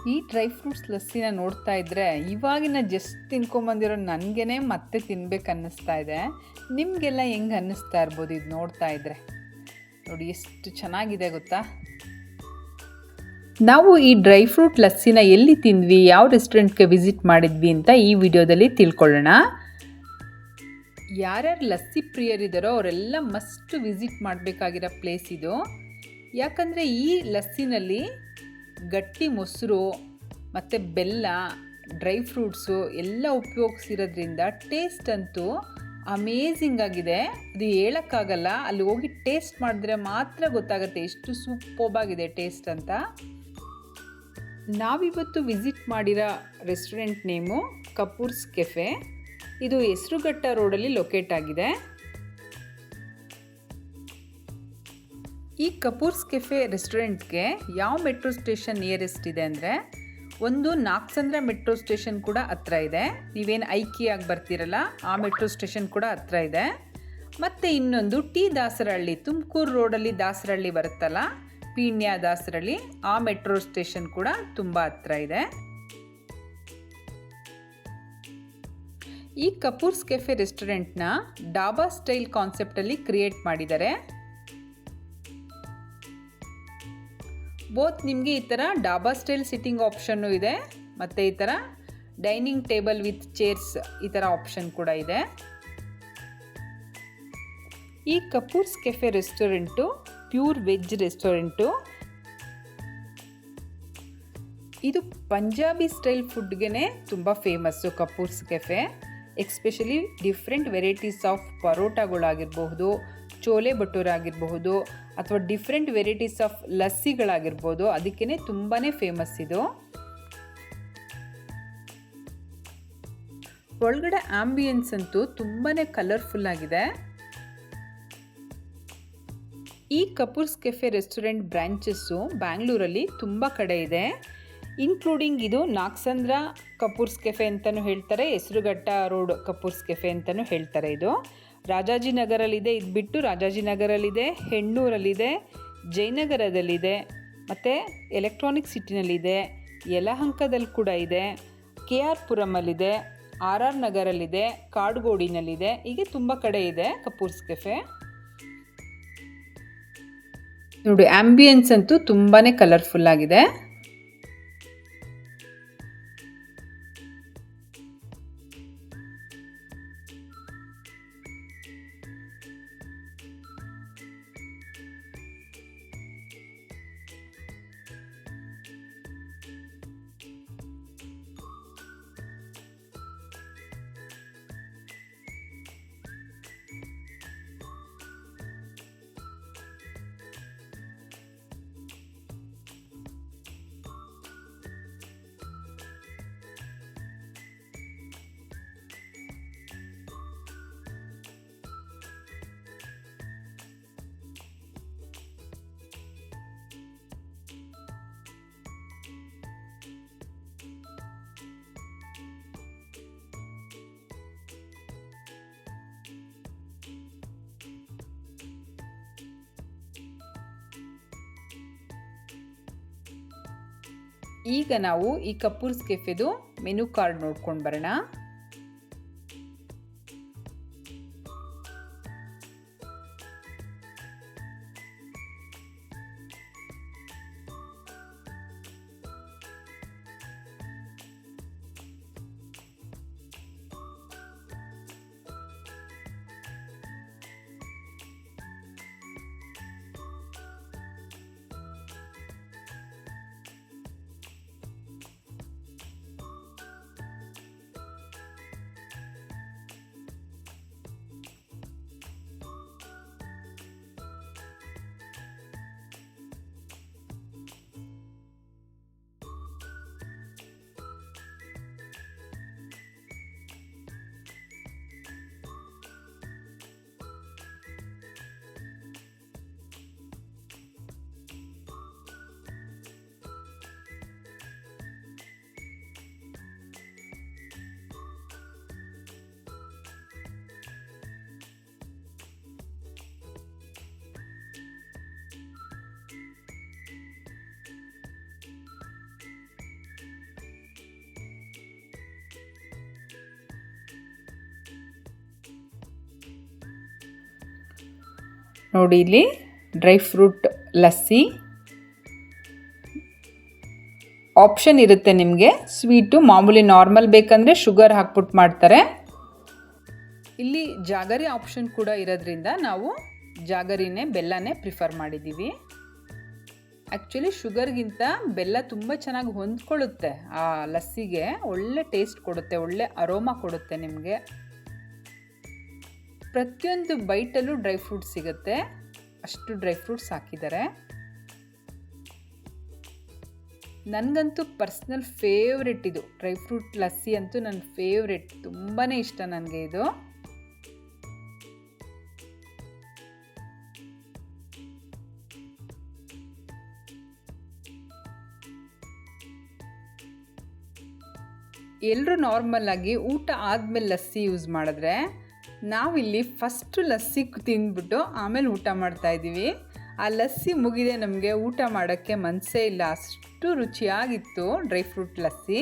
ಈ dry fruits ಲಸ್ಸಿನ ನೋಡ್ತಾ ಇದ್ದರೆ ಇವಾಗಿನ ಜಸ್ಟ್ ತಿನ್ಕೊಂಬಂದಿರೋ ನನಗೇ ಮತ್ತೆ ತಿನ್ಬೇಕು ಅನ್ನಿಸ್ತಾ ಇದೆ. ನಿಮಗೆಲ್ಲ ಹೆಂಗೆ ಅನ್ನಿಸ್ತಾ ಇರ್ಬೋದು ಇದು ನೋಡ್ತಾ ಇದ್ದರೆ. ನೋಡಿ ಎಷ್ಟು ಚೆನ್ನಾಗಿದೆ ಗೊತ್ತಾ. ನಾವು ಈ ಡ್ರೈ ಫ್ರೂಟ್ ಲಸ್ಸಿನ ಎಲ್ಲಿ ತಿಂದ್ವಿ, ಯಾವ ರೆಸ್ಟೋರೆಂಟ್ಗೆ ವಿಸಿಟ್ ಮಾಡಿದ್ವಿ ಅಂತ ಈ ವಿಡಿಯೋದಲ್ಲಿ ತಿಳ್ಕೊಳ್ಳೋಣ. ಯಾರ್ಯಾರು ಲಸ್ಸಿ ಪ್ರಿಯರಿದ್ದಾರೋ ಅವರೆಲ್ಲ ಮಸ್ಟ್ ವಿಸಿಟ್ ಮಾಡಬೇಕಾಗಿರೋ ಪ್ಲೇಸ್ ಇದು. ಯಾಕಂದರೆ ಈ ಲಸ್ಸಿನಲ್ಲಿ ಗಟ್ಟಿ ಮೊಸರು ಮತ್ತು ಬೆಲ್ಲ, ಡ್ರೈ ಫ್ರೂಟ್ಸು ಎಲ್ಲ ಉಪಯೋಗಿಸಿರೋದ್ರಿಂದ ಟೇಸ್ಟ್ ಅಂತೂ ಅಮೇಝಿಂಗ್ ಆಗಿದೆ. ಅದು ಹೇಳೋಕ್ಕಾಗಲ್ಲ, ಅಲ್ಲಿ ಹೋಗಿ ಟೇಸ್ಟ್ ಮಾಡಿದ್ರೆ ಮಾತ್ರ ಗೊತ್ತಾಗುತ್ತೆ ಎಷ್ಟು ಸೂಪರ್ಬಾಗಿದೆ ಟೇಸ್ಟ್ ಅಂತ. ನಾವಿವತ್ತು ವಿಸಿಟ್ ಮಾಡಿರೋ ರೆಸ್ಟೋರೆಂಟ್ ನೇಮು ಕಪೂರ್ಸ್ ಕೆಫೆ. ಇದು ಹೆಸರುಘಟ್ಟ ರೋಡಲ್ಲಿ ಲೊಕೇಟ್ ಆಗಿದೆ. ಈ ಕಪೂರ್ಸ್ ಕೆಫೆ ರೆಸ್ಟೋರೆಂಟ್ಗೆ ಯಾವ ಮೆಟ್ರೋ ಸ್ಟೇಷನ್ ನಿಯರೆಸ್ಟ್ ಇದೆ ಅಂದರೆ, ಒಂದು ನಾಕ್ಸಂದ್ರ ಮೆಟ್ರೋ ಸ್ಟೇಷನ್ ಕೂಡ ಹತ್ರ ಇದೆ. ನೀವೇನು ಐಕಿಯಾಗಿ ಬರ್ತೀರಲ್ಲ ಆ ಮೆಟ್ರೋ ಸ್ಟೇಷನ್ ಕೂಡ ಹತ್ರ ಇದೆ. ಮತ್ತು ಇನ್ನೊಂದು ಟಿ ದಾಸರಹಳ್ಳಿ, ತುಮಕೂರು ರೋಡಲ್ಲಿ ದಾಸರಹಳ್ಳಿ ಬರುತ್ತಲ್ಲ, ಪೀಣ್ಯ ದಾಸರಹಳ್ಳಿ, ಆ ಮೆಟ್ರೋ ಸ್ಟೇಷನ್ ಕೂಡ ತುಂಬ ಹತ್ರ ಇದೆ. ಈ ಕಪೂರ್ಸ್ ಕೆಫೆ ರೆಸ್ಟೋರೆಂಟ್ನ ಡಾಬಾ ಸ್ಟೈಲ್ ಕಾನ್ಸೆಪ್ಟಲ್ಲಿ ಕ್ರಿಯೇಟ್ ಮಾಡಿದ್ದಾರೆ. ಬೋತ್ ನಿಮಗೆ ಈ ಥರ ಡಾಬಾ ಸ್ಟೈಲ್ ಸಿಟ್ಟಿಂಗ್ ಆಪ್ಷನ್ನು ಇದೆ, ಮತ್ತು ಈ ಥರ ಡೈನಿಂಗ್ ಟೇಬಲ್ ವಿತ್ ಚೇರ್ಸ್ ಈ ಥರ ಆಪ್ಷನ್ ಕೂಡ ಇದೆ. ಈ Kapoor's cafe restaurant pure veg restaurant. ಇದು ಪಂಜಾಬಿ ಸ್ಟೈಲ್ ಫುಡ್ಗೆ ತುಂಬ famous Kapoor's cafe. Especially different varieties of ಪರೋಟಾಗಳಾಗಿರಬಹುದು, ಚೋಲೆ ಭಟೂರೆ ಆಗಿರಬಹುದು, ಅಥವಾ ಡಿಫ್ರೆಂಟ್ ವೆರೈಟೀಸ್ ಆಫ್ ಲಸ್ಸಿಗಳಾಗಿರ್ಬೋದು, ಅದಕ್ಕೇ ತುಂಬಾ ಫೇಮಸ್ ಇದು. ಒಳಗಡೆ ಆಂಬಿಯನ್ಸ್ ಅಂತೂ ತುಂಬಾ ಕಲರ್ಫುಲ್ ಆಗಿದೆ. ಈ ಕಪೂರ್ಸ್ ಕೆಫೆ ರೆಸ್ಟೋರೆಂಟ್ ಬ್ರಾಂಚಸ್ಸು ಬ್ಯಾಂಗ್ಳೂರಲ್ಲಿ ತುಂಬ ಕಡೆ ಇದೆ. ಇನ್ಕ್ಲೂಡಿಂಗ್ ಇದು ನಾಕ್ಸಂದ್ರ ಕಪೂರ್ಸ್ ಕೆಫೆ ಅಂತಲೂ ಹೇಳ್ತಾರೆ, ಹೆಸರುಘಟ್ಟ ರೋಡ್ ಕಪೂರ್ಸ್ ಕೆಫೆ ಅಂತಲೂ ಹೇಳ್ತಾರೆ. ಇದು ರಾಜಾಜಿನಗರಲ್ಲಿದೆ, ಇದು ಬಿಟ್ಟು ರಾಜಾಜಿನಗರಲ್ಲಿದೆ, ಹೆಣ್ಣೂರಲ್ಲಿದೆ, ಜಯನಗರದಲ್ಲಿದೆ, ಮತ್ತು ಎಲೆಕ್ಟ್ರಾನಿಕ್ ಸಿಟಿನಲ್ಲಿದೆ, ಯಲಹಂಕದಲ್ಲಿ ಕೂಡ ಇದೆ, KR ಪುರಮಲ್ಲಿದೆ, RR ನಗರಲ್ಲಿದೆ, ಕಾಡುಗೋಡಿನಲ್ಲಿದೆ, ಹೀಗೆ ತುಂಬ ಕಡೆ ಇದೆ ಕಪೂರ್ಸ್ ಕೆಫೆ. ನೋಡಿ ಆಂಬಿಯನ್ಸ್ ಅಂತೂ ತುಂಬಾ ಕಲರ್ಫುಲ್ ಆಗಿದೆ. ಈಗ ನಾವು ಈ ಕಪೂರ್ಸ್ ಕೆಫೆದು ಮೆನು ಕಾರ್ಡ್ ನೋಡ್ಕೊಂಡು ಬರೋಣ. ನೋಡಿ ಇಲ್ಲಿ ಡ್ರೈ ಫ್ರೂಟ್ ಲಸ್ಸಿ ಆಪ್ಷನ್ ಇರುತ್ತೆ ನಿಮಗೆ. ಸ್ವೀಟು ಮಾಮೂಲಿ ನಾರ್ಮಲ್ ಬೇಕಂದರೆ ಶುಗರ್ ಹಾಕ್ಬಿಟ್ಟು ಮಾಡ್ತಾರೆ. ಇಲ್ಲಿ ಜಾಗರಿ ಆಪ್ಷನ್ ಕೂಡ ಇರೋದ್ರಿಂದ ನಾವು ಜಾಗರಿನೇ ಬೆಲ್ಲನೇ ಪ್ರಿಫರ್ ಮಾಡಿದ್ದೀವಿ. ಆ್ಯಕ್ಚುಲಿ ಶುಗರ್ಗಿಂತ ಬೆಲ್ಲ ತುಂಬ ಚೆನ್ನಾಗಿ ಹೊಂದ್ಕೊಳ್ಳುತ್ತೆ, ಆ ಲಸ್ಸಿಗೆ ಒಳ್ಳೆ ಟೇಸ್ಟ್ ಕೊಡುತ್ತೆ, ಒಳ್ಳೆ ಅರೋಮಾ ಕೊಡುತ್ತೆ ನಿಮಗೆ. ಪ್ರತಿಯೊಂದು ಬೈಟಲ್ಲೂ ಡ್ರೈ ಫ್ರೂಟ್ಸ್ ಸಿಗುತ್ತೆ, ಅಷ್ಟು ಡ್ರೈ ಫ್ರೂಟ್ಸ್ ಹಾಕಿದ್ದಾರೆ. ನನಗಂತೂ ಪರ್ಸ್ನಲ್ ಫೇವ್ರೆಟ್ ಇದು ಡ್ರೈ ಫ್ರೂಟ್ ಲಸ್ಸಿ ಅಂತೂ ನನ್ನ ಫೇವ್ರೆಟ್, ತುಂಬಾ ಇಷ್ಟ ನನಗೆ ಇದು. ಎಲ್ಲರೂ ನಾರ್ಮಲಾಗಿ ಊಟ ಆದಮೇಲೆ ಲಸ್ಸಿ ಯೂಸ್ ಮಾಡಿದ್ರೆ, ನಾವಿಲ್ಲಿ ಫಸ್ಟು ಲಸ್ಸಿ ತಿಂದ್ಬಿಟ್ಟು ಆಮೇಲೆ ಊಟ ಮಾಡ್ತಾಯಿದ್ದೀವಿ. ಆ ಲಸ್ಸಿ ಮುಗಿದೆ ನಮಗೆ ಊಟ ಮಾಡೋಕ್ಕೆ ಮನಸ್ಸೇ ಇಲ್ಲ, ಅಷ್ಟು ರುಚಿಯಾಗಿತ್ತು ಡ್ರೈ ಫ್ರೂಟ್ ಲಸ್ಸಿ.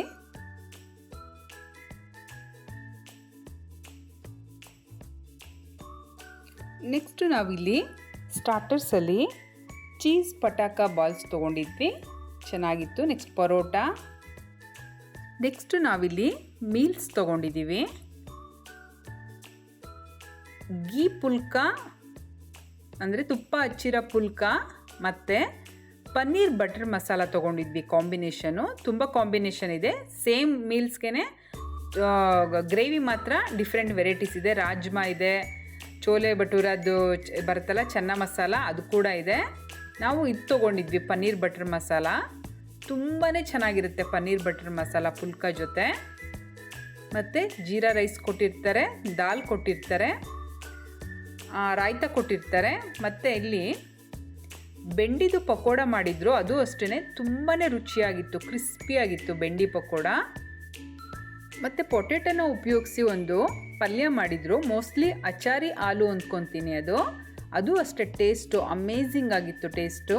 ನೆಕ್ಸ್ಟು ನಾವಿಲ್ಲಿ ಸ್ಟಾರ್ಟರ್ಸಲ್ಲಿ ಚೀಸ್ ಪಟಾಕ ಬಾಲ್ಸ್ ತೊಗೊಂಡಿದ್ವಿ, ಚೆನ್ನಾಗಿತ್ತು. ನೆಕ್ಸ್ಟ್ ಪರೋಟ. ನೆಕ್ಸ್ಟು ನಾವಿಲ್ಲಿ ಮೀಲ್ಸ್ ತೊಗೊಂಡಿದ್ದೀವಿ. ಗೀ ಪುಲ್ಕ ಅಂದರೆ ತುಪ್ಪ ಹಚ್ಚಿರೋ ಪುಲ್ಕ ಮತ್ತು ಪನ್ನೀರ್ ಬಟರ್ ಮಸಾಲ ತೊಗೊಂಡಿದ್ವಿ. ಕಾಂಬಿನೇಷನು ತುಂಬ ಕಾಂಬಿನೇಷನ್ ಇದೆ. ಸೇಮ್ ಮೀಲ್ಸ್ಗೆ ಗ್ರೇವಿ ಮಾತ್ರ ಡಿಫ್ರೆಂಟ್ ವೆರೈಟೀಸ್ ಇದೆ. ರಾಜ್ಮಾ ಇದೆ, ಚೋಲೆ ಭಟೂರದ್ದು ಬರುತ್ತಲ್ಲ ಚೆನ್ನ ಮಸಾಲ, ಅದು ಕೂಡ ಇದೆ. ನಾವು ಇದು ತೊಗೊಂಡಿದ್ವಿ ಪನ್ನೀರ್ ಬಟರ್ ಮಸಾಲ, ತುಂಬಾ ಚೆನ್ನಾಗಿರುತ್ತೆ ಪನ್ನೀರ್ ಬಟರ್ ಮಸಾಲ ಪುಲ್ಕ ಜೊತೆ. ಮತ್ತು ಜೀರಾ ರೈಸ್ ಕೊಟ್ಟಿರ್ತಾರೆ, ದಾಲ್ ಕೊಟ್ಟಿರ್ತಾರೆ, ರಾಯ್ತ ಕೊಟ್ಟಿರ್ತಾರೆ. ಮತ್ತು ಇಲ್ಲಿ ಬೆಂಡಿದು ಪಕೋಡ ಮಾಡಿದ್ರು, ಅದು ಅಷ್ಟೇ ತುಂಬಾ ರುಚಿಯಾಗಿತ್ತು, ಕ್ರಿಸ್ಪಿಯಾಗಿತ್ತು ಬೆಂಡಿ ಪಕೋಡ. ಮತ್ತು ಪೊಟೆಟೊನ ಉಪಯೋಗಿಸಿ ಒಂದು ಪಲ್ಯ ಮಾಡಿದರು, ಮೋಸ್ಟ್ಲಿ ಅಚಾರಿ ಆಲೂ ಅಂದ್ಕೊತೀನಿ ಅದು ಅಷ್ಟೇ ಟೇಸ್ಟು ಅಮೇಝಿಂಗ್ ಆಗಿತ್ತು ಟೇಸ್ಟು.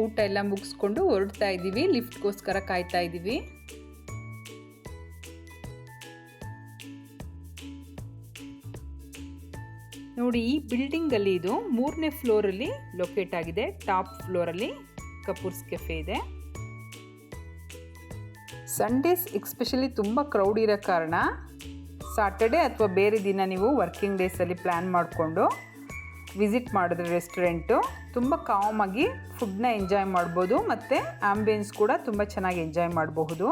ಊಟ ಎಲ್ಲ ಮುಗಿಸ್ಕೊಂಡು ಹೊರಡ್ತಾ ಇದ್ದೀವಿ, ಲಿಫ್ಟ್ಗೋಸ್ಕರ ಕಾಯ್ತಾ ಇದ್ದೀವಿ. ನೋಡಿ ಈ ಬಿಲ್ಡಿಂಗಲ್ಲಿ ಇದು 3ನೇ ಫ್ಲೋರಲ್ಲಿ ಲೊಕೇಟ್ ಆಗಿದೆ. ಟಾಪ್ ಫ್ಲೋರಲ್ಲಿ ಕಪೂರ್ಸ್ ಕೆಫೆ ಇದೆ. ಸಂಡೇಸ್ ಎಕ್ಸ್ಪೆಷಲಿ ತುಂಬ ಕ್ರೌಡ್ ಇರೋ ಕಾರಣ ಸಾಟರ್ಡೆ ಅಥವಾ ಬೇರೆ ದಿನ ನೀವು ವರ್ಕಿಂಗ್ ಡೇಸಲ್ಲಿ ಪ್ಲ್ಯಾನ್ ಮಾಡಿಕೊಂಡು ವಿಸಿಟ್ ಮಾಡಿದ್ರೆ ರೆಸ್ಟೋರೆಂಟು ತುಂಬ ಕಾಮಾಗಿ ಫುಡ್ನ ಎಂಜಾಯ್ ಮಾಡ್ಬೋದು, ಮತ್ತು ಆಂಬಿಯನ್ಸ್ ಕೂಡ ತುಂಬ ಚೆನ್ನಾಗಿ ಎಂಜಾಯ್ ಮಾಡಬಹುದು.